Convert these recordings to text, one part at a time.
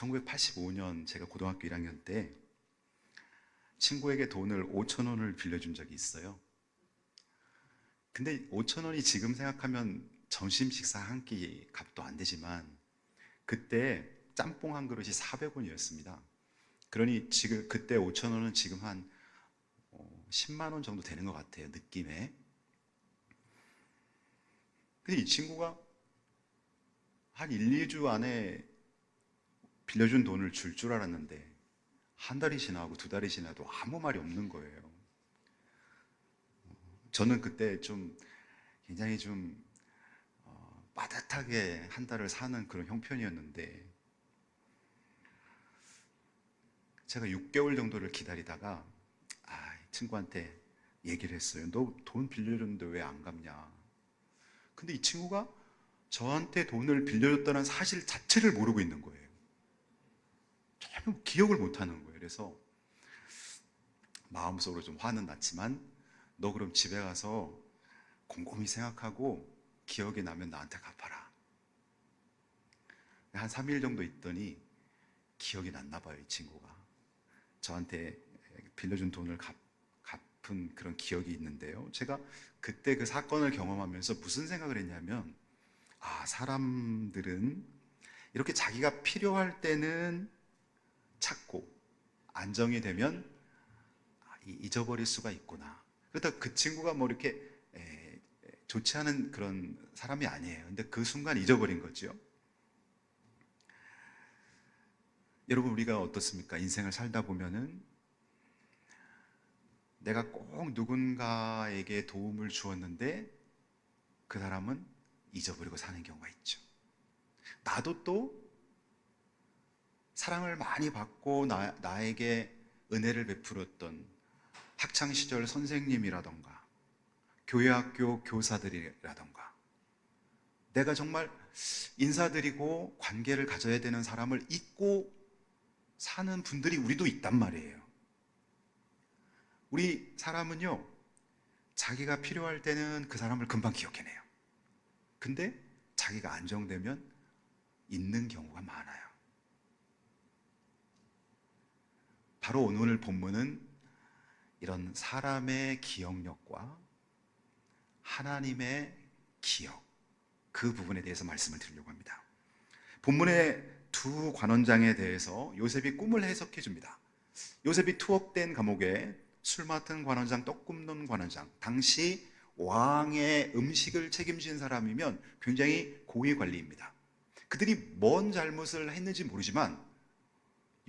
1985년 제가 고등학교 1학년 때 친구에게 돈을 5천 원을 빌려준 적이 있어요. 근데 5천 원이 지금 생각하면 점심 식사 한 끼 값도 안 되지만 그때 짬뽕 한 그릇이 400원이었습니다. 그러니 지금 그때 5천 원은 지금 한 10만 원 정도 되는 것 같아요, 느낌에. 근데 이 친구가 한 1, 2주 안에 빌려준 돈을 줄 줄 알았는데 한 달이 지나고 두 달이 지나도 아무 말이 없는 거예요. 저는 그때 좀 굉장히 좀 빠듯하게 한 달을 사는 그런 형편이었는데 제가 6개월 정도를 기다리다가 이 친구한테 얘기를 했어요. 너 돈 빌려줬는데 왜 안 갚냐? 근데 이 친구가 저한테 돈을 빌려줬다는 사실 자체를 모르고 있는 거예요. 전혀 기억을 못 하는 거예요. 그래서 마음속으로 좀 화는 났지만 너 그럼 집에 가서 곰곰이 생각하고 기억이 나면 나한테 갚아라. 한 3일 정도 있더니 기억이 났나 봐요, 이 친구가. 저한테 빌려준 돈을 갚은 그런 기억이 있는데요. 제가 그때 그 사건을 경험하면서 무슨 생각을 했냐면, 사람들은 이렇게 자기가 필요할 때는 찾고 안정이 되면 잊어버릴 수가 있구나. 그렇다고 그 친구가 뭐 이렇게 좋지 않은 그런 사람이 아니에요. 근데 그 순간 잊어버린 거죠. 여러분, 우리가 어떻습니까? 인생을 살다 보면은 내가 꼭 누군가에게 도움을 주었는데 그 사람은 잊어버리고 사는 경우가 있죠. 나도 또 사랑을 많이 받고 나에게 은혜를 베풀었던 학창시절 선생님이라던가 교회학교 교사들이라던가 내가 정말 인사드리고 관계를 가져야 되는 사람을 잊고 사는 분들이 우리도 있단 말이에요. 우리 사람은요, 자기가 필요할 때는 그 사람을 금방 기억해내요. 근데 자기가 안정되면 잊는 경우가 많아요. 바로 오늘 본문은 이런 사람의 기억력과 하나님의 기억, 그 부분에 대해서 말씀을 드리려고 합니다. 본문의 두 관원장에 대해서 요셉이 꿈을 해석해 줍니다. 요셉이 투옥된 감옥에 술 맡은 관원장, 떡 굽는 관원장, 당시 왕의 음식을 책임진 사람이면 굉장히 고위 관리입니다. 그들이 뭔 잘못을 했는지 모르지만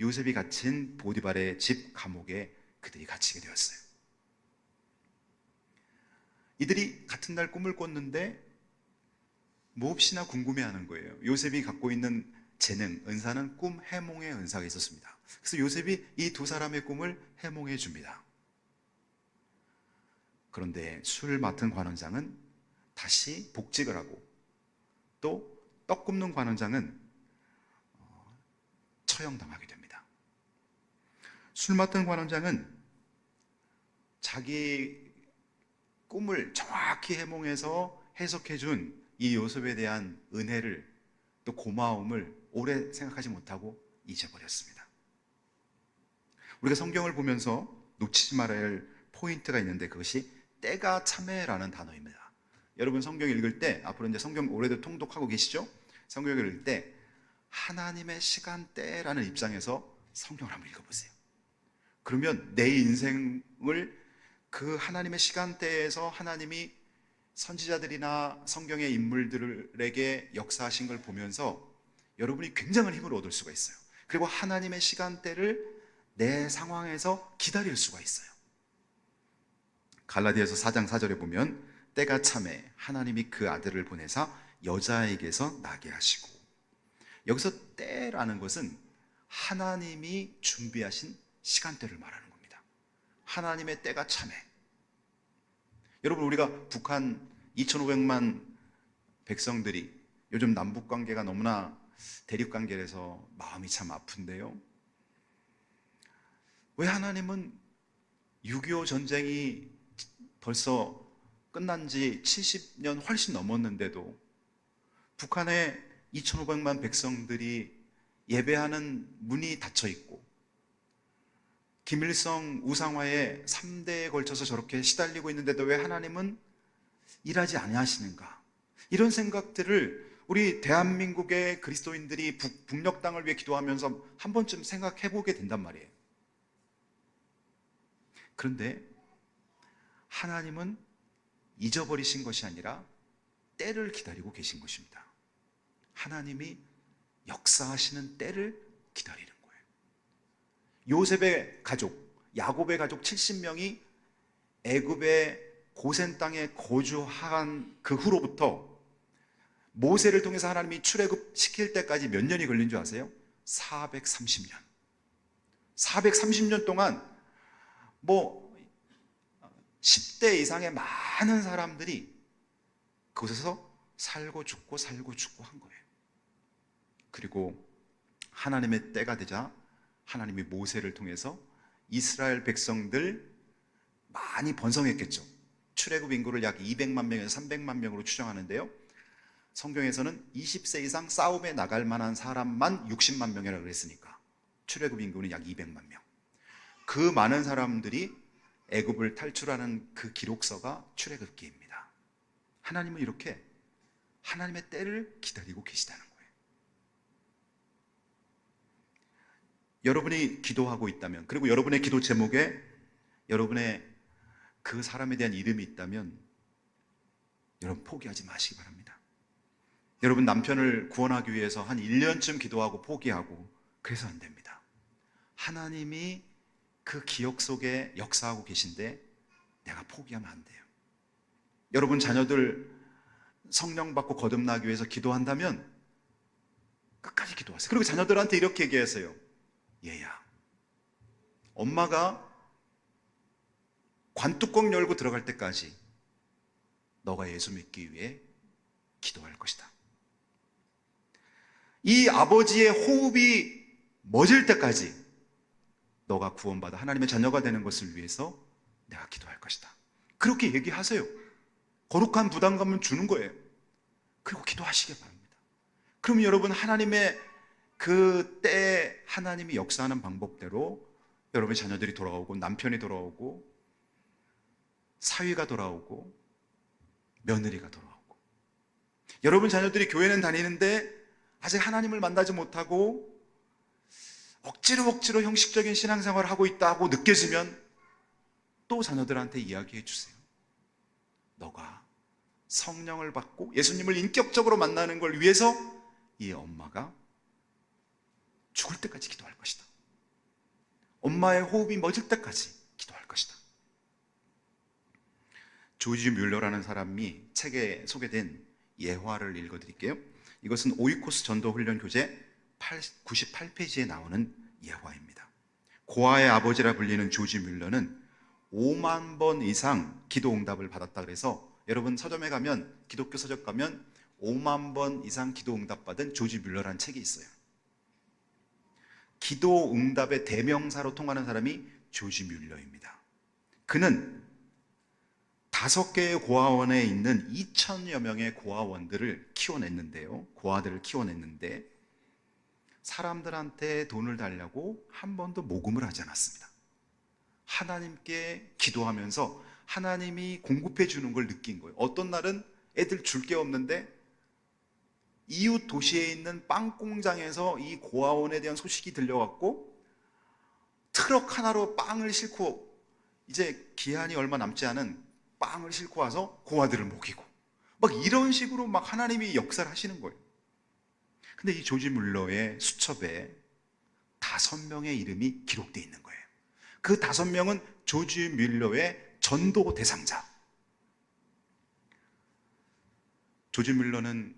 요셉이 갇힌 보디발의 집 감옥에 그들이 갇히게 되었어요. 이들이 같은 날 꿈을 꿨는데 몹시나 궁금해하는 거예요. 요셉이 갖고 있는 재능, 은사는 꿈 해몽의 은사가 있었습니다. 그래서 요셉이 이 두 사람의 꿈을 해몽해 줍니다. 그런데 술 맡은 관원장은 다시 복직을 하고 또 떡 굽는 관원장은 처형당하게 됩니다. 술 맡은 관원장은 자기 꿈을 정확히 해몽해서 해석해 준 이 요셉에 대한 은혜를 또 고마움을 오래 생각하지 못하고 잊어버렸습니다. 우리가 성경을 보면서 놓치지 말아야 할 포인트가 있는데 그것이 때가 참회라는 단어입니다. 여러분 성경 읽을 때 앞으로 이제 성경 올해도 통독하고 계시죠? 성경을 읽을 때 하나님의 시간대라는 입장에서 성경을 한번 읽어보세요. 그러면 내 인생을 그 하나님의 시간대에서 하나님이 선지자들이나 성경의 인물들에게 역사하신 걸 보면서 여러분이 굉장한 힘을 얻을 수가 있어요. 그리고 하나님의 시간대를 내 상황에서 기다릴 수가 있어요. 갈라디아서 4장 4절에 보면 때가 참에 하나님이 그 아들을 보내사 여자에게서 나게 하시고, 여기서 때라는 것은 하나님이 준비하신 시간대를 말하는 겁니다. 하나님의 때가 참에. 여러분, 우리가 북한 2,500만 백성들이 요즘 남북 관계가 너무나 대립 관계라서 마음이 참 아픈데요. 왜 하나님은 6.25 전쟁이 벌써 끝난 지 70년 훨씬 넘었는데도 북한의 2,500만 백성들이 예배하는 문이 닫혀 있고 김일성 우상화에 3대에 걸쳐서 저렇게 시달리고 있는데도 왜 하나님은 일하지 아니하시는가? 이런 생각들을 우리 대한민국의 그리스도인들이 북녘 땅을 위해 기도하면서 한 번쯤 생각해 보게 된단 말이에요. 그런데 하나님은 잊어버리신 것이 아니라 때를 기다리고 계신 것입니다. 하나님이 역사하시는 때를 기다리는 거예요. 요셉의 가족, 야곱의 가족 70명이 애굽의 고센 땅에 거주한 그 후로부터 모세를 통해서 하나님이 출애굽시킬 때까지 몇 년이 걸린 줄 아세요? 430년. 430년 동안 10대 이상의 많은 사람들이 그곳에서 살고 죽고 한 거예요. 그리고 하나님의 때가 되자 하나님이 모세를 통해서 이스라엘 백성들 많이 번성했겠죠. 출애굽 인구를 약 200만 명에서 300만 명으로 추정하는데요. 성경에서는 20세 이상 싸움에 나갈 만한 사람만 60만 명이라고 그랬으니까 출애굽 인구는 약 200만 명. 그 많은 사람들이 애굽을 탈출하는 그 기록서가 출애굽기입니다. 하나님은 이렇게 하나님의 때를 기다리고 계시다는 거예요. 여러분이 기도하고 있다면, 그리고 여러분의 기도 제목에 여러분의 그 사람에 대한 이름이 있다면 여러분 포기하지 마시기 바랍니다. 여러분 남편을 구원하기 위해서 한 1년쯤 기도하고 포기하고 그래서 안 됩니다. 하나님이 그 기억 속에 역사하고 계신데 내가 포기하면 안 돼요. 여러분 자녀들 성령 받고 거듭나기 위해서 기도한다면 끝까지 기도하세요. 그리고 자녀들한테 이렇게 얘기하세요. 얘야, 엄마가 관뚜껑 열고 들어갈 때까지 너가 예수 믿기 위해 기도할 것이다. 이 아버지의 호흡이 멎을 때까지 너가 구원받아 하나님의 자녀가 되는 것을 위해서 내가 기도할 것이다. 그렇게 얘기하세요. 거룩한 부담감은 주는 거예요. 그리고 기도하시기 바랍니다. 그럼 여러분 하나님의 그 때에 하나님이 역사하는 방법대로 여러분의 자녀들이 돌아오고 남편이 돌아오고 사위가 돌아오고 며느리가 돌아오고, 여러분 자녀들이 교회는 다니는데 아직 하나님을 만나지 못하고 억지로 형식적인 신앙생활을 하고 있다고 느껴지면 또 자녀들한테 이야기해 주세요. 너가 성령을 받고 예수님을 인격적으로 만나는 걸 위해서 이 엄마가 죽을 때까지 기도할 것이다. 엄마의 호흡이 멎을 때까지 기도할 것이다. 조지 뮬러라는 사람이 책에 소개된 예화를 읽어드릴게요. 이것은 오이코스 전도훈련 교재 98페이지에 나오는 예화입니다. 고아의 아버지라 불리는 조지 뮬러는 5만 번 이상 기도 응답을 받았다 그래서 여러분 서점에 가면, 기독교 서적 가면 5만 번 이상 기도 응답 받은 조지 뮬러라는 책이 있어요. 기도 응답의 대명사로 통하는 사람이 조지 뮬러입니다. 그는 5개의 고아원에 있는 2,000여 명의 고아원들을 키워냈는데요. 고아들을 키워냈는데 사람들한테 돈을 달라고 한 번도 모금을 하지 않았습니다. 하나님께 기도하면서 하나님이 공급해 주는 걸 느낀 거예요. 어떤 날은 애들 줄 게 없는데 이웃 도시에 있는 빵 공장에서 이 고아원에 대한 소식이 들려왔고 트럭 하나로 빵을 싣고, 이제 기한이 얼마 남지 않은 빵을 싣고 와서 고아들을 먹이고, 막 이런 식으로 막 하나님이 역사를 하시는 거예요. 근데 이 조지 뮬러의 수첩에 5명의 이름이 기록되어 있는 거예요. 그 5명은 조지 뮬러의 전도 대상자. 조지 뮬러는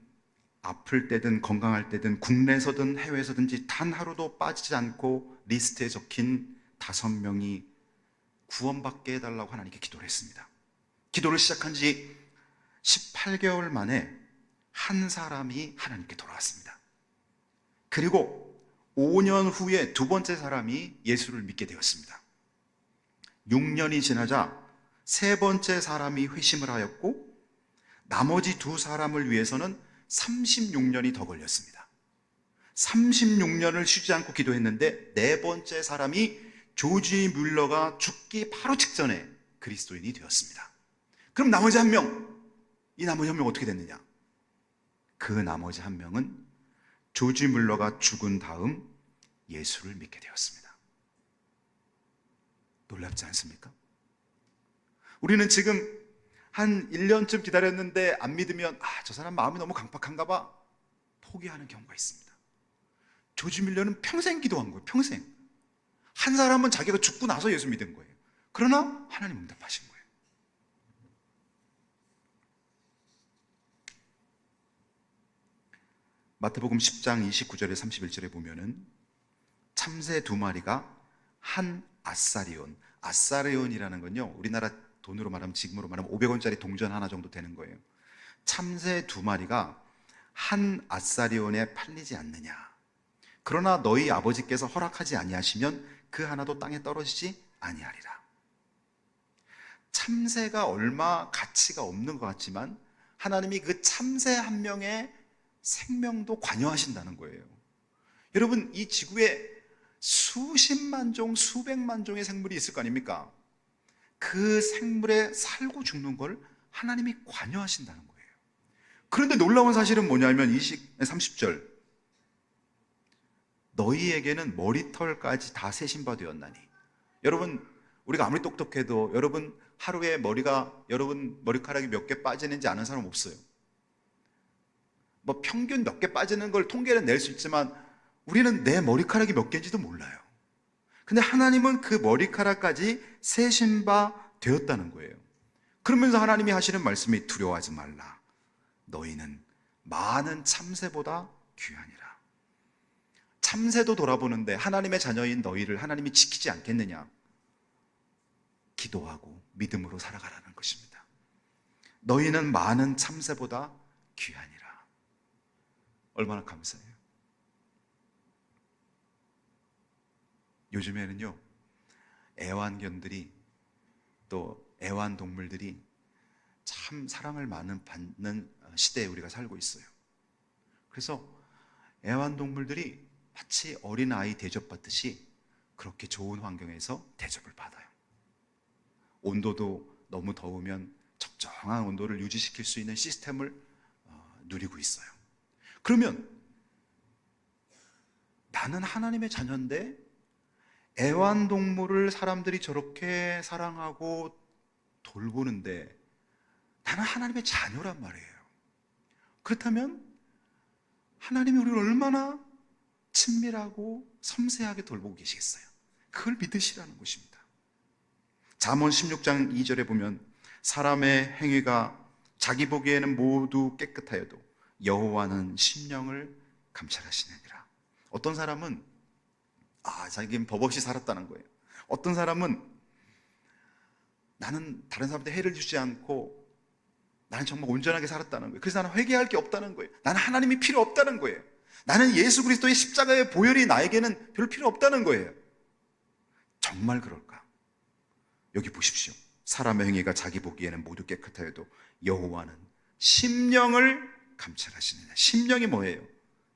아플 때든 건강할 때든 국내에서든 해외에서든지 단 하루도 빠지지 않고 리스트에 적힌 5명이 구원받게 해달라고 하나님께 기도를 했습니다. 기도를 시작한 지 18개월 만에 한 사람이 하나님께 돌아왔습니다. 그리고 5년 후에 두 번째 사람이 예수를 믿게 되었습니다. 6년이 지나자 세 번째 사람이 회심을 하였고 나머지 두 사람을 위해서는 36년이 더 걸렸습니다. 36년을 쉬지 않고 기도했는데 네 번째 사람이 조지 뮬러가 죽기 바로 직전에 그리스도인이 되었습니다. 그럼 나머지 한 명, 이 나머지 한 명 어떻게 됐느냐? 그 나머지 한 명은 조지 뮬러가 죽은 다음 예수를 믿게 되었습니다. 놀랍지 않습니까? 우리는 지금 한 1년쯤 기다렸는데 안 믿으면 저 사람 마음이 너무 강팍한가 봐 포기하는 경우가 있습니다. 조지 뮬러는 평생 기도한 거예요. 평생. 한 사람은 자기가 죽고 나서 예수 믿은 거예요. 그러나 하나님 응답하신 거예요. 마태복음 10장 29절에 31절에 보면은 참새 2마리가 한 아사리온, 아사리온이라는 건요, 우리나라 돈으로 말하면, 지금으로 말하면 500원짜리 동전 하나 정도 되는 거예요. 참새 2마리가 한 아사리온에 팔리지 않느냐. 그러나 너희 아버지께서 허락하지 아니하시면 그 하나도 땅에 떨어지지 아니하리라. 참새가 얼마 가치가 없는 것 같지만 하나님이 그 참새 한 명의 생명도 관여하신다는 거예요. 여러분, 이 지구에 수십만 종, 수백만 종의 생물이 있을 거 아닙니까? 그 생물에 살고 죽는 걸 하나님이 관여하신다는 거예요. 그런데 놀라운 사실은 뭐냐면 30절, 너희에게는 머리털까지 다 세신 바 되었나니. 여러분, 우리가 아무리 똑똑해도 여러분 하루에 여러분 머리카락이 몇 개 빠지는지 아는 사람 없어요. 뭐 평균 몇 개 빠지는 걸 통계는 낼 수 있지만 우리는 내 머리카락이 몇 개인지도 몰라요. 근데 하나님은 그 머리카락까지 세신 바 되었다는 거예요. 그러면서 하나님이 하시는 말씀이 두려워하지 말라. 너희는 많은 참새보다 귀하니라. 참새도 돌아보는데 하나님의 자녀인 너희를 하나님이 지키지 않겠느냐? 기도하고 믿음으로 살아가라는 것입니다. 너희는 많은 참새보다 귀하니라. 얼마나 감사해요. 요즘에는요, 애완견들이, 또 애완동물들이 참 사랑을 많이 받는 시대에 우리가 살고 있어요. 그래서 애완동물들이 마치 어린아이 대접받듯이 그렇게 좋은 환경에서 대접을 받아요. 온도도 너무 더우면 적정한 온도를 유지시킬 수 있는 시스템을 누리고 있어요. 그러면 나는 하나님의 자녀인데 애완동물을 사람들이 저렇게 사랑하고 돌보는데 나는 하나님의 자녀란 말이에요. 그렇다면 하나님이 우리를 얼마나 친밀하고 섬세하게 돌보고 계시겠어요? 그걸 믿으시라는 것입니다. 잠언 16장 2절에 보면 사람의 행위가 자기 보기에는 모두 깨끗하여도 여호와는 심령을 감찰하시느니라. 어떤 사람은 자기는 법 없이 살았다는 거예요. 어떤 사람은 나는 다른 사람한테 해를 주지 않고 나는 정말 온전하게 살았다는 거예요. 그래서 나는 회개할 게 없다는 거예요. 나는 하나님이 필요 없다는 거예요. 나는 예수 그리스도의 십자가의 보혈이 나에게는 별 필요 없다는 거예요. 정말 그럴까? 여기 보십시오. 사람의 행위가 자기 보기에는 모두 깨끗하여도 여호와는 심령을 감찰하시느냐. 심령이 뭐예요?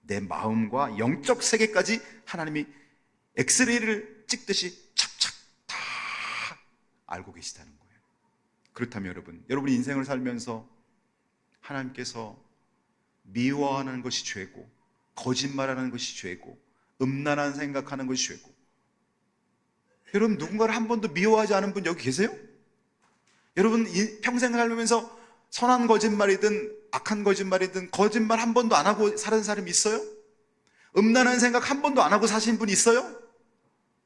내 마음과 영적 세계까지 하나님이 엑스레이를 찍듯이 착착 다 알고 계시다는 거예요. 그렇다면 여러분이 인생을 살면서 하나님께서 미워하는 것이 죄고, 거짓말하는 것이 죄고, 음란한 생각하는 것이 죄고, 여러분 누군가를 한 번도 미워하지 않은 분 여기 계세요? 여러분 평생을 살면서 선한 거짓말이든 악한 거짓말이든 거짓말 한 번도 안 하고 사는 사람이 있어요? 음란한 생각 한 번도 안 하고 사신 분 있어요?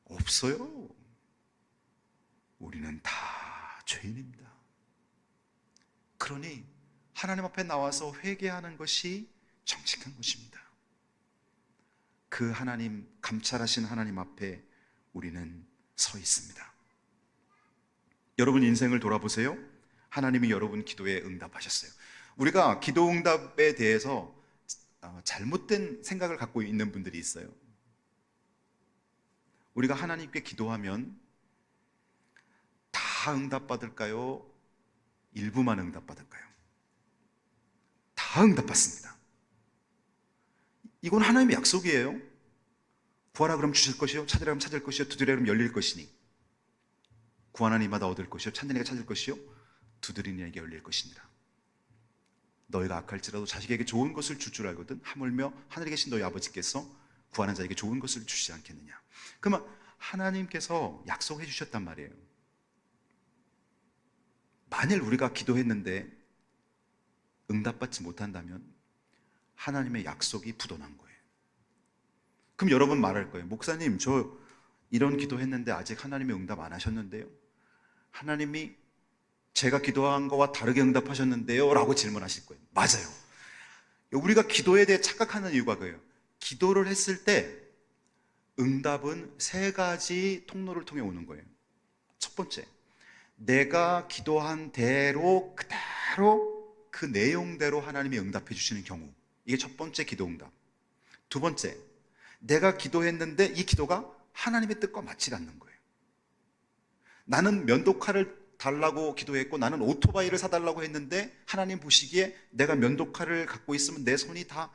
없어요. 우리는 다 죄인입니다. 그러니 하나님 앞에 나와서 회개하는 것이 정직한 것입니다. 그 하나님, 감찰하신 하나님 앞에 우리는 서 있습니다. 여러분 인생을 돌아보세요. 하나님이 여러분 기도에 응답하셨어요. 우리가 기도 응답에 대해서 잘못된 생각을 갖고 있는 분들이 있어요. 우리가 하나님께 기도하면 다 응답받을까요? 일부만 응답받을까요? 다 응답받습니다. 이건 하나님의 약속이에요. 구하라 그럼 주실 것이요, 찾으라 그럼 찾을 것이요, 두드리라 그럼 열릴 것이니. 구하는 이마다 얻을 것이요, 찾는 이가 찾을 것이요, 두드리는 이에게 열릴 것이니라. 너희가 악할지라도 자식에게 좋은 것을 줄 줄 알거든 하물며 하늘에 계신 너희 아버지께서 구하는 자에게 좋은 것을 주시지 않겠느냐. 그러면 하나님께서 약속해 주셨단 말이에요. 만일 우리가 기도했는데 응답받지 못한다면 하나님의 약속이 부도난 거예요. 그럼 여러분 말할 거예요. 목사님, 저 이런 기도했는데 아직 하나님이 응답 안 하셨는데요, 하나님이 제가 기도한 거와 다르게 응답하셨는데요 라고 질문하실 거예요. 맞아요. 우리가 기도에 대해 착각하는 이유가 그예요. 기도를 했을 때 응답은 세 가지 통로를 통해 오는 거예요. 첫 번째, 내가 기도한 대로 그대로 그 내용대로 하나님이 응답해 주시는 경우, 이게 첫 번째 기도 응답. 두 번째, 내가 기도했는데 이 기도가 하나님의 뜻과 맞지 않는 거예요. 나는 면도칼을 달라고 기도했고 나는 오토바이를 사달라고 했는데 하나님 보시기에 내가 면도칼을 갖고 있으면 내 손이 다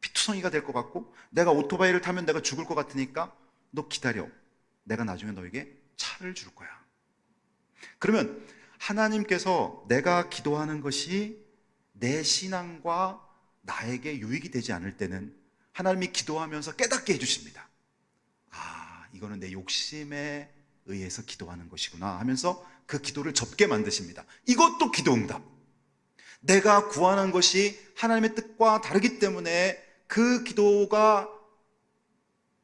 피투성이가 될 것 같고 내가 오토바이를 타면 내가 죽을 것 같으니까 너 기다려, 내가 나중에 너에게 차를 줄 거야. 그러면 하나님께서 내가 기도하는 것이 내 신앙과 나에게 유익이 되지 않을 때는 하나님이 기도하면서 깨닫게 해주십니다. 아, 이거는 내 욕심에 의해서 기도하는 것이구나 하면서 그 기도를 접게 만드십니다. 이것도 기도응답. 내가 구하는 것이 하나님의 뜻과 다르기 때문에 그 기도가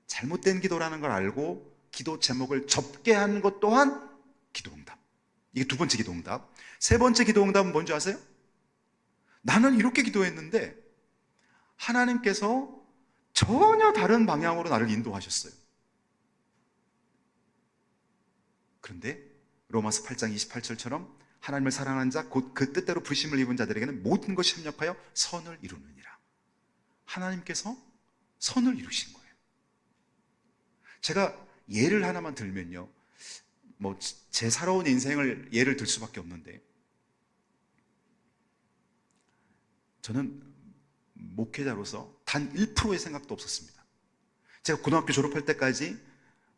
잘못된 기도라는 걸 알고 기도 제목을 접게 하는 것 또한 기도응답. 이게 두 번째 기도응답. 세 번째 기도응답은 뭔지 아세요? 나는 이렇게 기도했는데 하나님께서 전혀 다른 방향으로 나를 인도하셨어요. 그런데 로마서 8장 28절처럼 하나님을 사랑하는 자 곧 그 뜻대로 부르심을 입은 자들에게는 모든 것이 협력하여 선을 이루느니라. 하나님께서 선을 이루신 거예요. 제가 예를 하나만 들면요, 뭐 제 살아온 인생을 예를 들 수밖에 없는데, 저는 목회자로서 단 1%의 생각도 없었습니다. 제가 고등학교 졸업할 때까지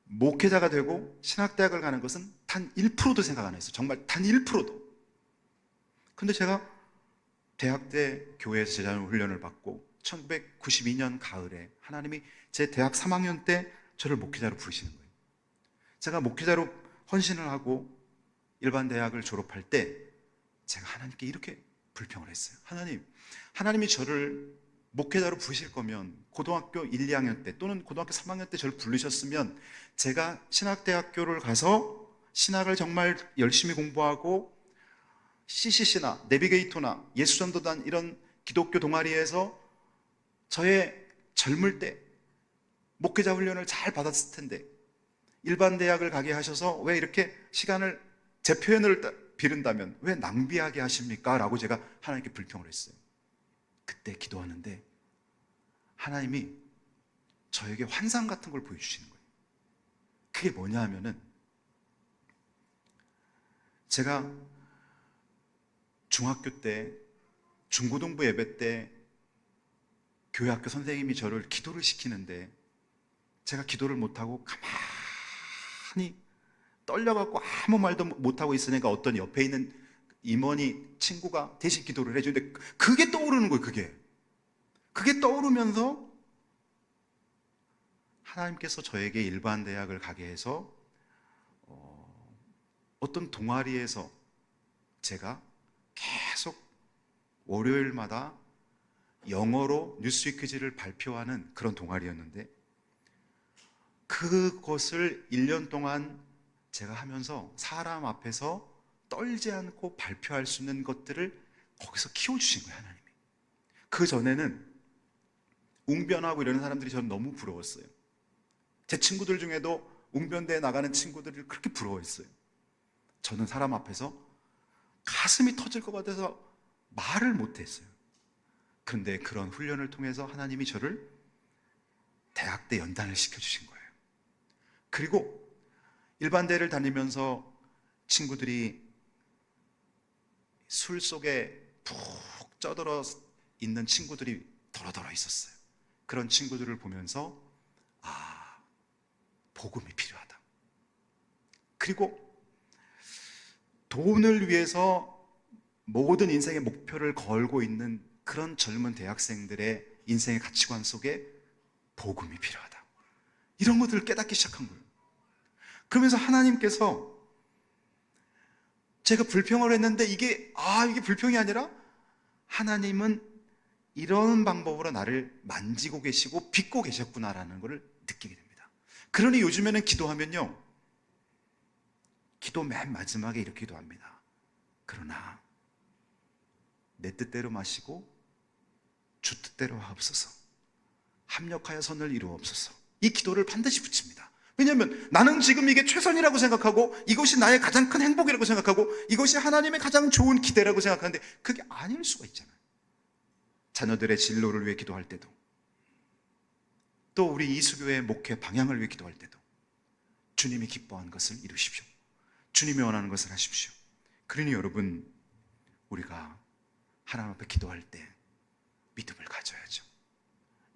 목회자가 되고 신학대학을 가는 것은 단 1%도 생각 안 했어요. 정말 단 1%도. 근데 제가 대학 때 교회에서 제자훈 훈련을 받고 1992년 가을에 하나님이 제 대학 3학년 때 저를 목회자로 부르시는 거예요. 제가 목회자로 헌신을 하고 일반 대학을 졸업할 때 제가 하나님께 이렇게 불평을 했어요. 하나님이 저를 목회자로 부르실 거면 고등학교 1, 2학년 때 또는 고등학교 3학년 때 저를 부르셨으면 제가 신학대학교를 가서 신학을 정말 열심히 공부하고 CCC나 내비게이터나 예수전도단 이런 기독교 동아리에서 저의 젊을 때 목회자 훈련을 잘 받았을 텐데 일반 대학을 가게 하셔서 왜 이렇게 시간을, 제 표현을 비른다면 왜 낭비하게 하십니까? 라고 제가 하나님께 불평을 했어요. 그때 기도하는데 하나님이 저에게 환상 같은 걸 보여주시는 거예요. 그게 뭐냐 하면은, 제가 중학교 때 중고등부 예배 때 교회 학교 선생님이 저를 기도를 시키는데 제가 기도를 못하고 가만히 떨려갖고 아무 말도 못하고 있으니까 어떤 옆에 있는 임원이 친구가 대신 기도를 해주는데 그게 떠오르는 거예요. 그게 떠오르면서 하나님께서 저에게 일반 대학을 가게 해서 어떤 동아리에서 제가 계속 월요일마다 영어로 뉴스위크지를 발표하는 그런 동아리였는데 그것을 1년 동안 제가 하면서 사람 앞에서 떨지 않고 발표할 수 있는 것들을 거기서 키워주신 거예요, 하나님이. 그 전에는 웅변하고 이러는 사람들이 저는 너무 부러웠어요. 제 친구들 중에도 웅변대에 나가는 친구들을 그렇게 부러워했어요. 저는 사람 앞에서 가슴이 터질 것 같아서 말을 못했어요. 그런데 그런 훈련을 통해서 하나님이 저를 대학 때 연단을 시켜주신 거예요. 그리고 일반대를 다니면서 친구들이 술 속에 푹 쪄들어 있는 친구들이 더러더러 있었어요. 그런 친구들을 보면서 아, 복음이 필요하다. 그리고 돈을 위해서 모든 인생의 목표를 걸고 있는 그런 젊은 대학생들의 인생의 가치관 속에 복음이 필요하다. 이런 것들을 깨닫기 시작한 거예요. 그러면서 하나님께서 제가 불평을 했는데 이게 불평이 아니라 하나님은 이런 방법으로 나를 만지고 계시고 빚고 계셨구나라는 것을 느끼게 됩니다. 그러니 요즘에는 기도하면요, 기도 맨 마지막에 이렇게 기도합니다. 그러나 내 뜻대로 마시고 주 뜻대로 하옵소서. 합력하여 선을 이루옵소서. 이 기도를 반드시 붙입니다. 왜냐하면 나는 지금 이게 최선이라고 생각하고 이것이 나의 가장 큰 행복이라고 생각하고 이것이 하나님의 가장 좋은 기대라고 생각하는데 그게 아닐 수가 있잖아요. 자녀들의 진로를 위해 기도할 때도, 또 우리 이수교의 목회 방향을 위해 기도할 때도 주님이 기뻐하는 것을 이루십시오. 주님이 원하는 것을 하십시오. 그러니 여러분, 우리가 하나님 앞에 기도할 때 믿음을 가져야죠.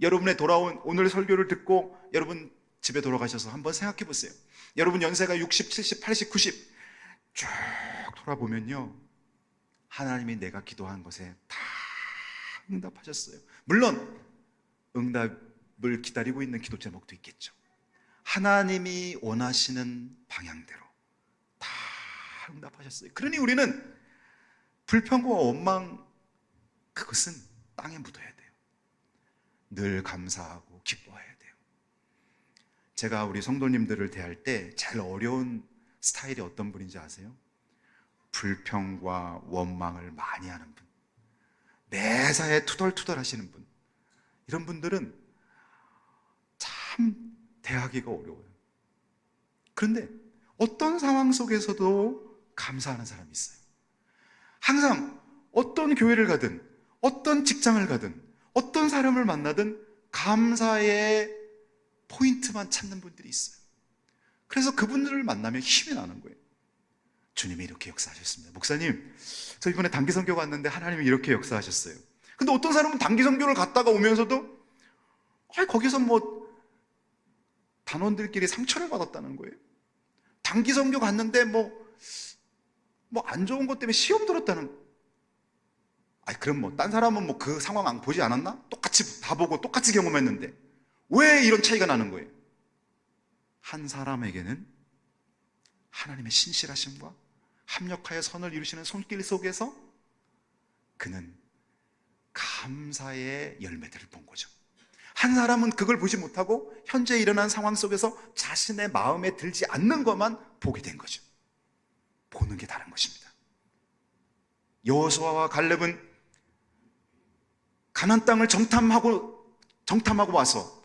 여러분의 돌아온 오늘 설교를 듣고 여러분 집에 돌아가셔서 한번 생각해 보세요. 여러분 연세가 60, 70, 80, 90 쭉 돌아보면요, 하나님이 내가 기도한 것에 다 응답하셨어요. 물론 응답을 기다리고 있는 기도 제목도 있겠죠. 하나님이 원하시는 방향대로 다 응답하셨어요. 그러니 우리는 불평과 원망, 그것은 땅에 묻어야 돼요. 늘 감사하고 기뻐해야 돼요. 제가 우리 성도님들을 대할 때 제일 어려운 스타일이 어떤 분인지 아세요? 불평과 원망을 많이 하는 분, 매사에 투덜투덜 하시는 분, 이런 분들은 참 대하기가 어려워요. 그런데 어떤 상황 속에서도 감사하는 사람이 있어요. 항상 어떤 교회를 가든 어떤 직장을 가든 어떤 사람을 만나든 감사의 포인트만 찾는 분들이 있어요. 그래서 그분들을 만나면 힘이 나는 거예요. 주님이 이렇게 역사하셨습니다. 목사님, 저 이번에 단기 선교 갔는데 하나님이 이렇게 역사하셨어요. 근데 어떤 사람은 단기 선교를 갔다가 오면서도 거기서 뭐 단원들끼리 상처를 받았다는 거예요. 단기 선교 갔는데 뭐 안 좋은 것 때문에 시험 들었다는. 그럼 뭐 딴 사람은 뭐 그 상황 안 보지 않았나? 똑같이 다 보고 똑같이 경험했는데 왜 이런 차이가 나는 거예요? 한 사람에게는 하나님의 신실하심과 합력하여 선을 이루시는 손길 속에서 그는 감사의 열매들을 본 거죠. 한 사람은 그걸 보지 못하고 현재 일어난 상황 속에서 자신의 마음에 들지 않는 것만 보게 된 거죠. 보는 게 다른 것입니다. 여호수아와 갈렙은 가나안 땅을 정탐하고 와서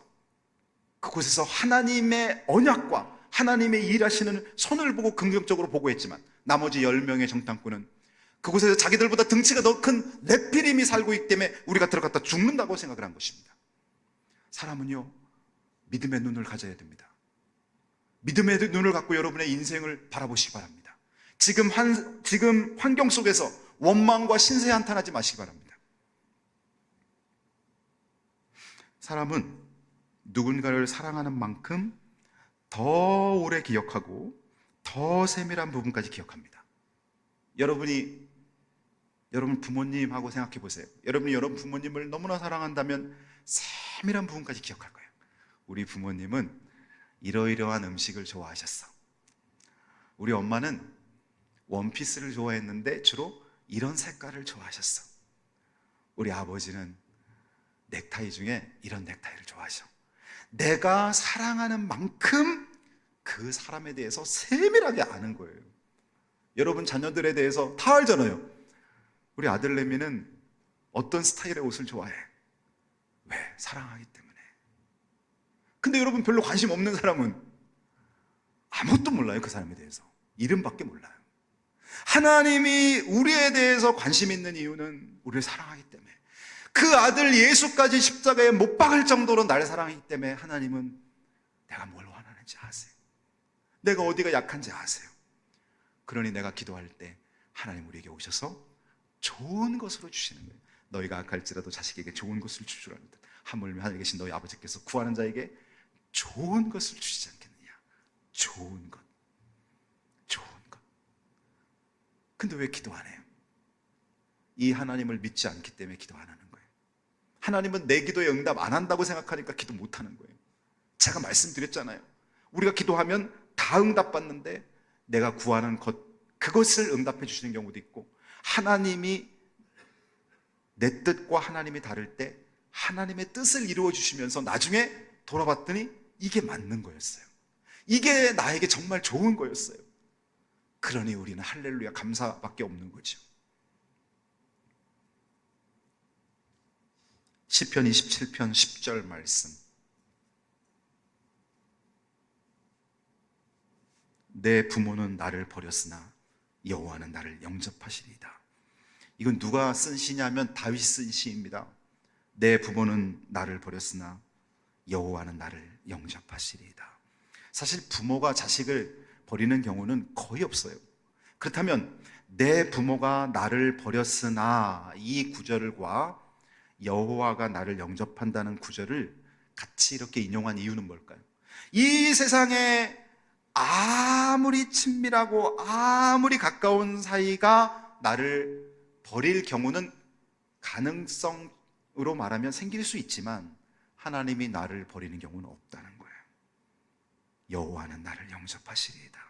그곳에서 하나님의 언약과 하나님의 일하시는 손을 보고 긍정적으로 보고했지만 나머지 10명의 정탐꾼은 그곳에서 자기들보다 등치가 더 큰 넷피림이 살고 있기 때문에 우리가 들어갔다 죽는다고 생각을 한 것입니다. 사람은요, 믿음의 눈을 가져야 됩니다. 믿음의 눈을 갖고 여러분의 인생을 바라보시기 바랍니다. 지금 환경 속에서 원망과 신세 한탄하지 마시기 바랍니다. 사람은 누군가를 사랑하는 만큼 더 오래 기억하고 더 세밀한 부분까지 기억합니다. 여러분 부모님하고 생각해 보세요. 여러분이 여러분 부모님을 너무나 사랑한다면 세밀한 부분까지 기억할 거예요. 우리 부모님은 이러이러한 음식을 좋아하셨어. 우리 엄마는 원피스를 좋아했는데 주로 이런 색깔을 좋아하셨어. 우리 아버지는 넥타이 중에 이런 넥타이를 좋아하셔. 내가 사랑하는 만큼 그 사람에 대해서 세밀하게 아는 거예요. 여러분 자녀들에 대해서 다 알잖아요. 우리 아들 레미는 어떤 스타일의 옷을 좋아해. 왜? 사랑하기 때문에. 근데 여러분 별로 관심 없는 사람은 아무것도 몰라요. 그 사람에 대해서 이름밖에 몰라요. 하나님이 우리에 대해서 관심 있는 이유는 우리를 사랑하기 때문에, 그 아들 예수까지 십자가에 못 박을 정도로 나를 사랑하기 때문에 하나님은 내가 뭘 원하는지 아세요. 내가 어디가 약한지 아세요. 그러니 내가 기도할 때 하나님 우리에게 오셔서 좋은 것으로 주시는 거예요. 너희가 악할지라도 자식에게 좋은 것을 주시라 합니다. 하물며 하늘에 계신 너희 아버지께서 구하는 자에게 좋은 것을 주시지 않겠느냐. 좋은 것, 좋은 것. 근데 왜 기도 안 해요? 이 하나님을 믿지 않기 때문에 기도 안 하는 거예요. 하나님은 내 기도에 응답 안 한다고 생각하니까 기도 못 하는 거예요. 제가 말씀드렸잖아요. 우리가 기도하면 다 응답받는데 내가 구하는 것, 그것을 응답해 주시는 경우도 있고, 하나님이 내 뜻과 하나님이 다를 때 하나님의 뜻을 이루어 주시면서 나중에 돌아봤더니 이게 맞는 거였어요. 이게 나에게 정말 좋은 거였어요. 그러니 우리는 할렐루야 감사밖에 없는 거죠. 시편 27편 10절 말씀. 내 부모는 나를 버렸으나 여호와는 나를 영접하시리이다. 이건 누가 쓴 시냐면 다윗이 쓴 시입니다. 내 부모는 나를 버렸으나 여호와는 나를 영접하시리이다. 사실 부모가 자식을 버리는 경우는 거의 없어요. 그렇다면 내 부모가 나를 버렸으나 이 구절과 여호와가 나를 영접한다는 구절을 같이 이렇게 인용한 이유는 뭘까요? 이 세상에 아무리 친밀하고 아무리 가까운 사이가 나를 버릴 경우는 가능성으로 말하면 생길 수 있지만 하나님이 나를 버리는 경우는 없다는 거예요. 여호와는 나를 영접하시리이다.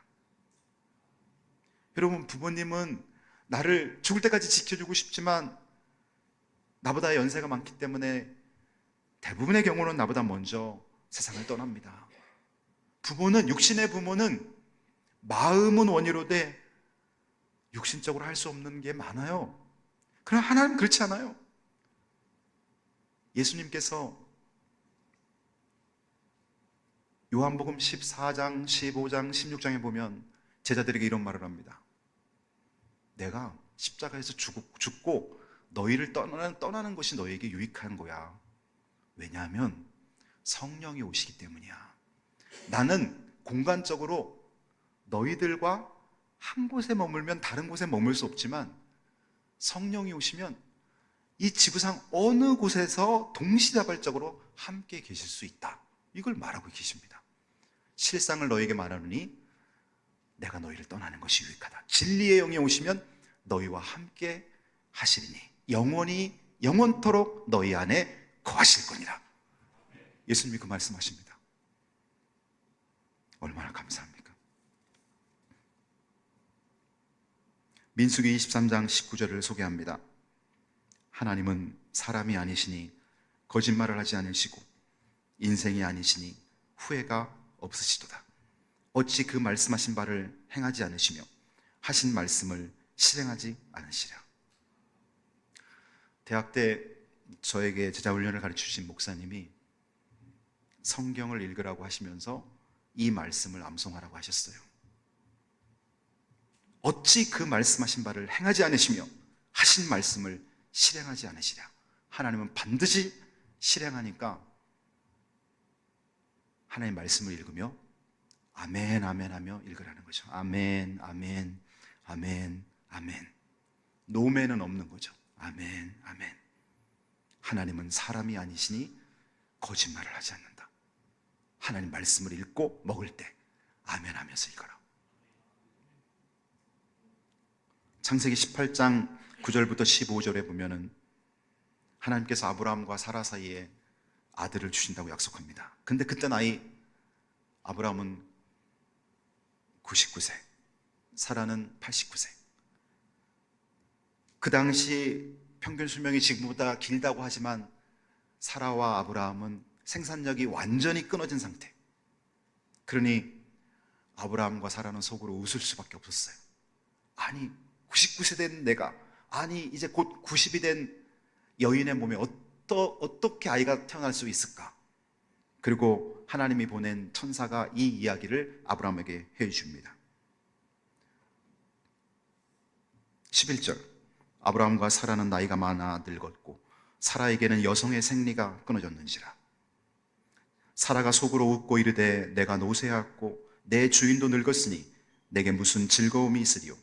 여러분, 부모님은 나를 죽을 때까지 지켜주고 싶지만 나보다 연세가 많기 때문에 대부분의 경우는 나보다 먼저 세상을 떠납니다. 부모는, 육신의 부모는 마음은 원이로되 육신적으로 할 수 없는 게 많아요. 그러나 하나님은 그렇지 않아요. 예수님께서 요한복음 14장, 15장, 16장에 보면 제자들에게 이런 말을 합니다. 내가 십자가에서 죽고 너희를 떠나는 것이 너희에게 유익한 거야. 왜냐하면 성령이 오시기 때문이야. 나는 공간적으로 너희들과 한 곳에 머물면 다른 곳에 머물 수 없지만 성령이 오시면 이 지구상 어느 곳에서 동시다발적으로 함께 계실 수 있다. 이걸 말하고 계십니다. 실상을 너희에게 말하노니 내가 너희를 떠나는 것이 유익하다. 진리의 영이 오시면 너희와 함께 하시리니 영원토록 너희 안에 거하실 거니라. 예수님이 그 말씀하십니다. 얼마나 감사합니까? 민수기 23장 19절을 소개합니다. 하나님은 사람이 아니시니 거짓말을 하지 않으시고 인생이 아니시니 후회가 없으시도다. 어찌 그 말씀하신 바를 행하지 않으시며 하신 말씀을 실행하지 않으시랴. 대학 때 저에게 제자훈련을 가르치신 목사님이 성경을 읽으라고 하시면서 이 말씀을 암송하라고 하셨어요. 어찌 그 말씀하신 바를 행하지 않으시며 하신 말씀을 실행하지 않으시랴. 하나님은 반드시 실행하니까 하나님 말씀을 읽으며 아멘 아멘 하며 읽으라는 거죠. 아멘 아멘 아멘 아멘. 노멘은 없는 거죠. 아멘 아멘. 하나님은 사람이 아니시니 거짓말을 하지 않는다. 하나님 말씀을 읽고 먹을 때 아멘 하면서 읽어라. 창세기 18장 9절부터 15절에 보면은 하나님께서 아브라함과 사라 사이에 아들을 주신다고 약속합니다. 근데 그때 나이 아브라함은 99세, 사라는 89세. 그 당시 평균 수명이 지금보다 길다고 하지만 사라와 아브라함은 생산력이 완전히 끊어진 상태. 그러니 아브라함과 사라는 속으로 웃을 수밖에 없었어요. 아니 99세 된 내가, 아니 이제 곧 90이 된 여인의 몸에 어떻게 아이가 태어날 수 있을까? 그리고 하나님이 보낸 천사가 이 이야기를 아브라함에게 해줍니다. 11절. 아브라함과 사라는 나이가 많아 늙었고 사라에게는 여성의 생리가 끊어졌는지라. 사라가 속으로 웃고 이르되 내가 노쇠하였고 내 주인도 늙었으니 내게 무슨 즐거움이 있으리요.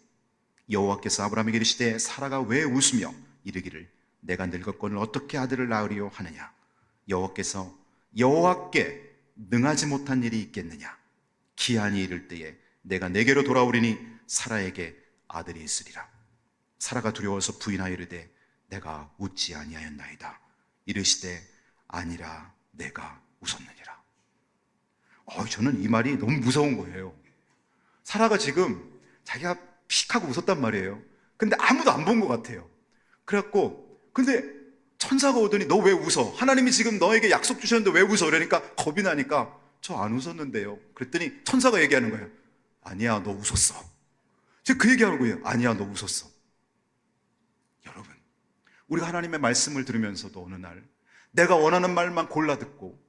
여호와께서 아브라함에게 이르시되 사라가 왜 웃으며 이르기를 내가 늙었거늘 어떻게 아들을 낳으리요 하느냐. 여호와께 능하지 못한 일이 있겠느냐. 기한이 이를 때에 내가 내게로 돌아오리니 사라에게 아들이 있으리라. 사라가 두려워서 부인하여 이르되 내가 웃지 아니하였나이다. 이르시되 아니라 내가 웃었느니라. 저는 이 말이 너무 무서운 거예요. 사라가 지금 자기가 픽 하고 웃었단 말이에요. 근데 아무도 안 본 것 같아요. 그래갖고 근데 천사가 오더니 너 왜 웃어? 하나님이 지금 너에게 약속 주셨는데 왜 웃어? 그러니까 겁이 나니까 저 안 웃었는데요. 그랬더니 천사가 얘기하는 거예요. 아니야, 너 웃었어. 지금 그 얘기하는 거예요. 아니야, 너 웃었어. 여러분, 우리가 하나님의 말씀을 들으면서도 어느 날 내가 원하는 말만 골라 듣고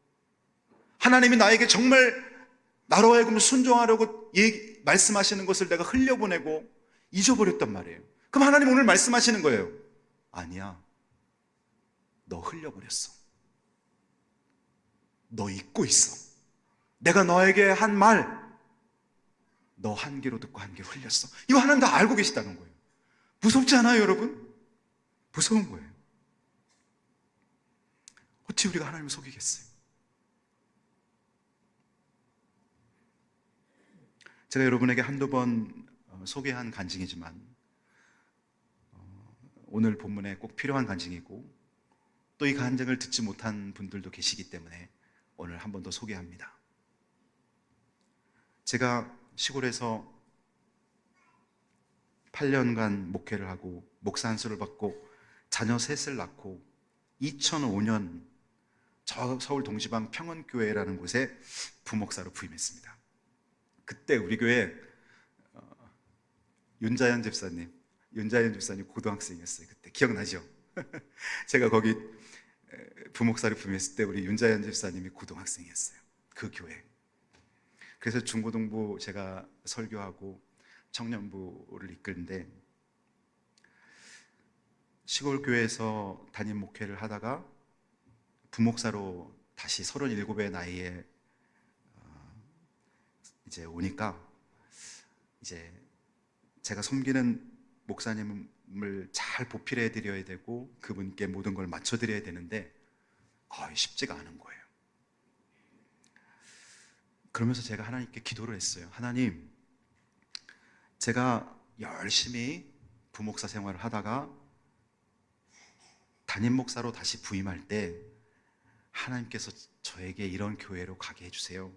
하나님이 나에게 정말 나로 하여금 순종하려고 말씀하시는 것을 내가 흘려보내고 잊어버렸단 말이에요. 그럼 하나님 오늘 말씀하시는 거예요. 아니야, 너 흘려버렸어. 너 잊고 있어. 내가 너에게 한 말, 너 한 귀로 듣고 한 귀로 흘렸어. 이거 하나님 다 알고 계시다는 거예요. 무섭지 않아요, 여러분? 무서운 거예요. 어찌 우리가 하나님을 속이겠어요? 제가 여러분에게 한두 번 소개한 간증이지만 오늘 본문에 꼭 필요한 간증이고 또 이 간증을 듣지 못한 분들도 계시기 때문에 오늘 한 번 더 소개합니다. 제가 시골에서 8년간 목회를 하고 목사 안수를 받고 자녀 셋을 낳고 2005년 저 서울 동지방 평원교회라는 곳에 부목사로 부임했습니다. 그때 우리 교회 윤자연 집사님 고등학생이었어요. 그때 기억나죠? 제가 거기 부목사로 부임했을 때 우리 윤자연 집사님이 고등학생이었어요. 그 교회. 그래서 중고등부 제가 설교하고 청년부를 이끌는데 시골 교회에서 담임 목회를 하다가 부목사로 다시 37의 나이에 이제 오니까 이제 제가 섬기는 목사님을 잘 보필해 드려야 되고 그분께 모든 걸 맞춰 드려야 되는데 거의 쉽지가 않은 거예요. 그러면서 제가 하나님께 기도를 했어요. 하나님, 제가 열심히 부목사 생활을 하다가 담임 목사로 다시 부임할 때 하나님께서 저에게 이런 교회로 가게 해주세요.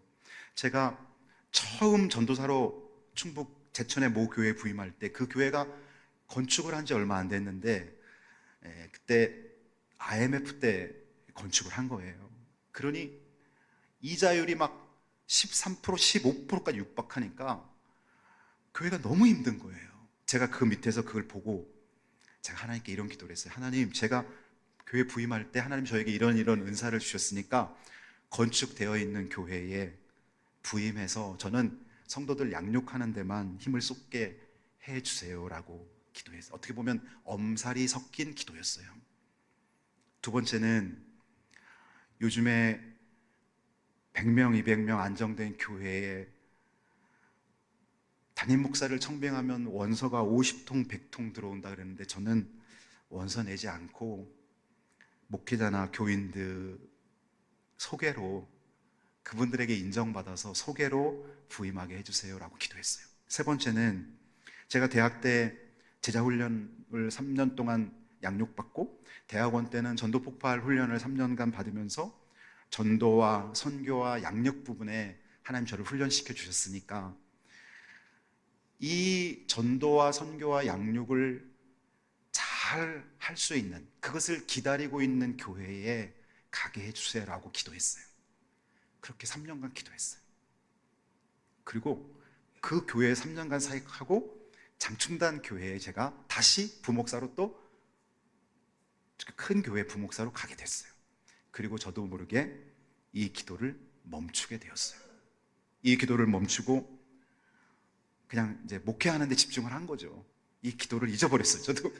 제가 처음 전도사로 충북 제천의 모 교회에 부임할 때 그 교회가 건축을 한 지 얼마 안 됐는데 그때 IMF 때 건축을 한 거예요. 그러니 이자율이 막 13%, 15%까지 육박하니까 교회가 너무 힘든 거예요. 제가 그 밑에서 그걸 보고 제가 하나님께 이런 기도를 했어요. 하나님, 제가 교회 부임할 때 하나님 저에게 이런 은사를 주셨으니까 건축되어 있는 교회에 부임해서 저는 성도들 양육하는 데만 힘을 쏟게 해주세요라고 기도했어요. 어떻게 보면 엄살이 섞인 기도였어요. 두 번째는 요즘에 100명, 200명 안정된 교회에 담임 목사를 청빙하면 원서가 50통, 100통 들어온다 그랬는데 저는 원서 내지 않고 목회자나 교인들 소개로 그분들에게 인정받아서 소개로 부임하게 해주세요라고 기도했어요. 세 번째는 제가 대학 때 제자훈련을 3년 동안 양육받고 대학원 때는 전도폭발 훈련을 3년간 받으면서 전도와 선교와 양육 부분에 하나님 저를 훈련시켜 주셨으니까 이 전도와 선교와 양육을 잘 할 수 있는, 그것을 기다리고 있는 교회에 가게 해주세요라고 기도했어요. 그렇게 3년간 기도했어요. 그리고 그 교회에 3년간 사역하고 장충단 교회에 제가 다시 부목사로 또 큰 교회 부목사로 가게 됐어요. 그리고 저도 모르게 이 기도를 멈추게 되었어요. 이 기도를 멈추고 그냥 이제 목회하는 데 집중을 한 거죠. 이 기도를 잊어버렸어요, 저도.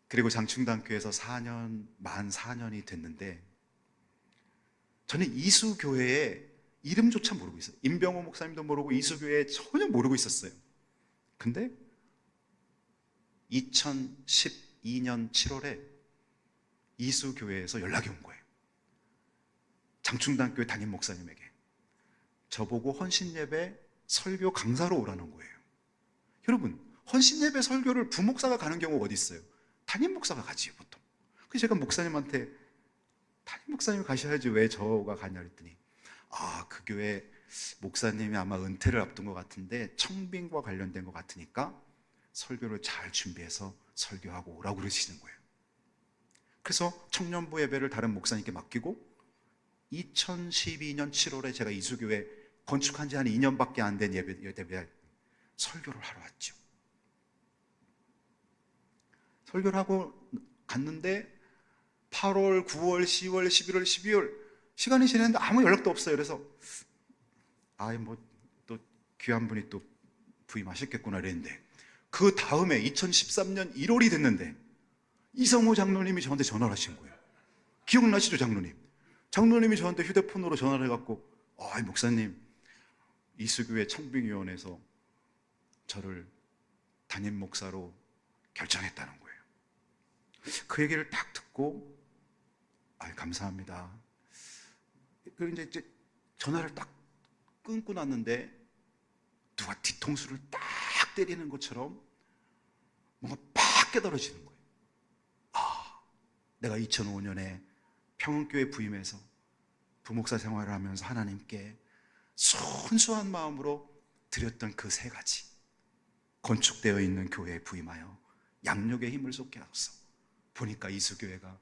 그리고 장충단교회에서 만 4년이 됐는데 저는 이수교회의 이름조차 모르고 있어요. 임병호 목사님도 모르고 이수교회 전혀 모르고 있었어요. 근데 2012년 7월에 이수교회에서 연락이 온 거예요. 장충당교회 담임 목사님에게 저보고 헌신예배 설교 강사로 오라는 거예요. 여러분, 헌신예배 설교를 부목사가 가는 경우가 어디 있어요? 담임 목사가 가지요, 보통. 그래서 제가 목사님한테 담임 목사님이 가셔야지 왜 저가 가냐 그랬더니 그 교회 목사님이 아마 은퇴를 앞둔 것 같은데 청빙과 관련된 것 같으니까 설교를 잘 준비해서 설교하고 오라고 그러시는 거예요. 그래서 청년부 예배를 다른 목사님께 맡기고 2012년 7월에 제가 이수교회 건축한 지 한 2년밖에 안 된 예배 설교를 하러 왔죠. 설교를 하고 갔는데 8월, 9월, 10월, 11월, 12월 시간이 지났는데 아무 연락도 없어요. 그래서 또 귀한 분이 또 부임하셨겠구나 그랬는데 그 다음에 2013년 1월이 됐는데 이성호 장로님이 저한테 전화를 하신 거예요. 기억나시죠, 장로님? 장로님이 저한테 휴대폰으로 전화를 해갖고 목사님, 이수교회 청빙위원회에서 저를 담임 목사로 결정했다는 거예요. 그 얘기를 딱 듣고 감사합니다. 그리고 이제 전화를 딱 끊고 났는데 누가 뒤통수를 딱 때리는 것처럼 뭔가 팍 깨달아지는 거예요. 내가 2005년에 평흥교회 부임해서 부목사 생활을 하면서 하나님께 순수한 마음으로 드렸던 그 세 가지, 건축되어 있는 교회에 부임하여 양육의 힘을 쏟게 하소서. 보니까 이수교회가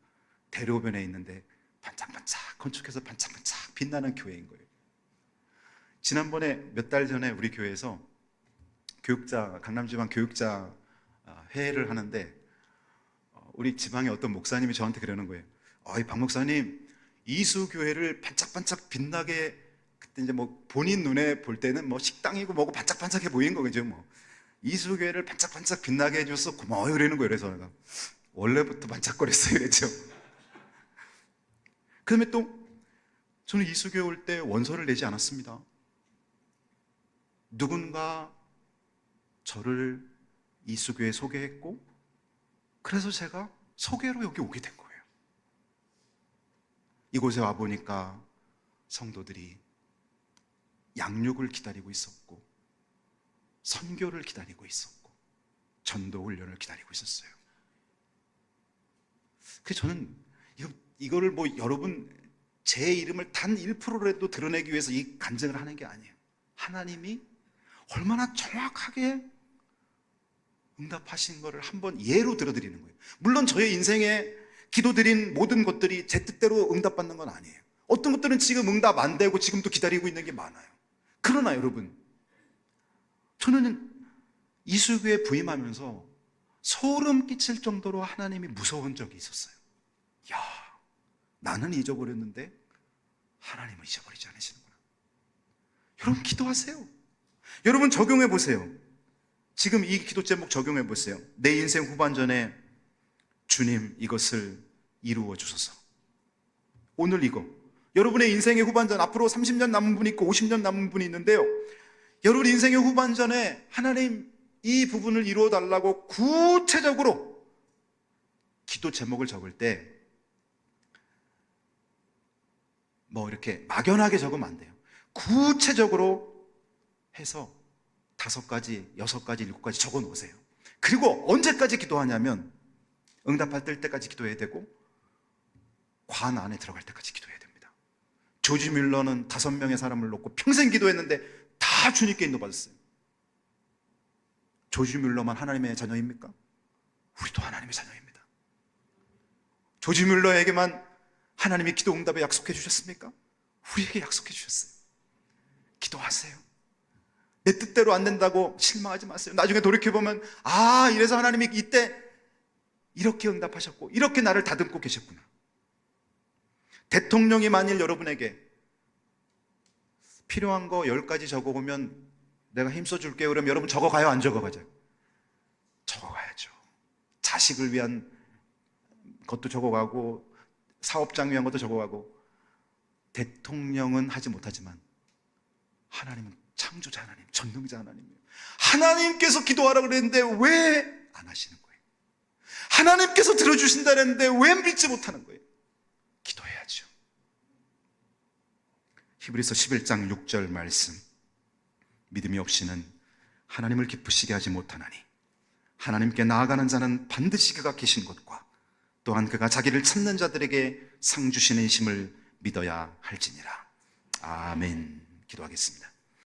대로변에 있는데 반짝반짝 건축해서 반짝반짝 빛나는 교회인 거예요. 지난번에 몇 달 전에 우리 교회에서 강남지방 교육자 회의를 하는데 우리 지방의 어떤 목사님이 저한테 그러는 거예요. 박 목사님, 이수교회를 반짝반짝 빛나게, 그때 이제 본인 눈에 볼 때는 식당이고 뭐고 반짝반짝해 보이는 거겠죠. 이수교회를 반짝반짝 빛나게 해줘서 고마워요 그러는 거예요. 그래서 내가 원래부터 반짝거렸어요 그랬죠. 그 다음에 또 저는 이수교회 올 때 원서를 내지 않았습니다. 누군가 저를 이수교회에 소개했고 그래서 제가 소개로 여기 오게 된 거예요. 이곳에 와보니까 성도들이 양육을 기다리고 있었고 선교를 기다리고 있었고 전도 훈련을 기다리고 있었어요. 그래서 저는 이거를 여러분 제 이름을 단 1%라도 드러내기 위해서 이 간증을 하는 게 아니에요. 하나님이 얼마나 정확하게 응답하신 거를 한번 예로 들어드리는 거예요. 물론 저의 인생에 기도드린 모든 것들이 제 뜻대로 응답받는 건 아니에요. 어떤 것들은 지금 응답 안 되고 지금도 기다리고 있는 게 많아요. 그러나 여러분, 저는 이수교에 부임하면서 소름 끼칠 정도로 하나님이 무서운 적이 있었어요. 나는 잊어버렸는데 하나님은 잊어버리지 않으시는구나. 여러분 기도하세요. 여러분 적용해 보세요. 지금 이 기도 제목 적용해 보세요. 내 인생 후반전에 주님 이것을 이루어 주소서. 오늘 이거 여러분의 인생의 후반전, 앞으로 30년 남은 분이 있고 50년 남은 분이 있는데요, 여러분 인생의 후반전에 하나님 이 부분을 이루어 달라고 구체적으로 기도 제목을 적을 때 이렇게 막연하게 적으면 안 돼요. 구체적으로 해서 5가지, 6가지, 7가지 적어 놓으세요. 그리고 언제까지 기도하냐면 응답할 때까지 기도해야 되고 관 안에 들어갈 때까지 기도해야 됩니다. 조지 뮬러는 5명의 사람을 놓고 평생 기도했는데 다 주님께 인도받았어요. 조지 뮬러만 하나님의 자녀입니까? 우리도 하나님의 자녀입니다. 조지 뮬러에게만 하나님이 기도 응답에 약속해 주셨습니까? 우리에게 약속해 주셨어요. 기도하세요. 내 뜻대로 안 된다고 실망하지 마세요. 나중에 돌이켜보면 이래서 하나님이 이때 이렇게 응답하셨고 이렇게 나를 다듬고 계셨구나. 대통령이 만일 여러분에게 필요한 거 10가지 적어보면 내가 힘써 줄게요 그러면 여러분 적어가요, 안 적어가죠? 적어가야죠. 자식을 위한 것도 적어가고 사업장 위한 것도 적어가고. 대통령은 하지 못하지만 하나님은 창조자 하나님, 전능자 하나님이에요. 하나님께서 기도하라고 그랬는데 왜 안 하시는 거예요? 하나님께서 들어주신다는데 왜 믿지 못하는 거예요? 기도해야죠. 히브리서 11장 6절 말씀, 믿음이 없이는 하나님을 기쁘시게 하지 못하나니 하나님께 나아가는 자는 반드시 그가 계신 것과 또한 그가 자기를 찾는 자들에게 상 주시는 심을 믿어야 할지니라. 아멘. 기도하겠습니다.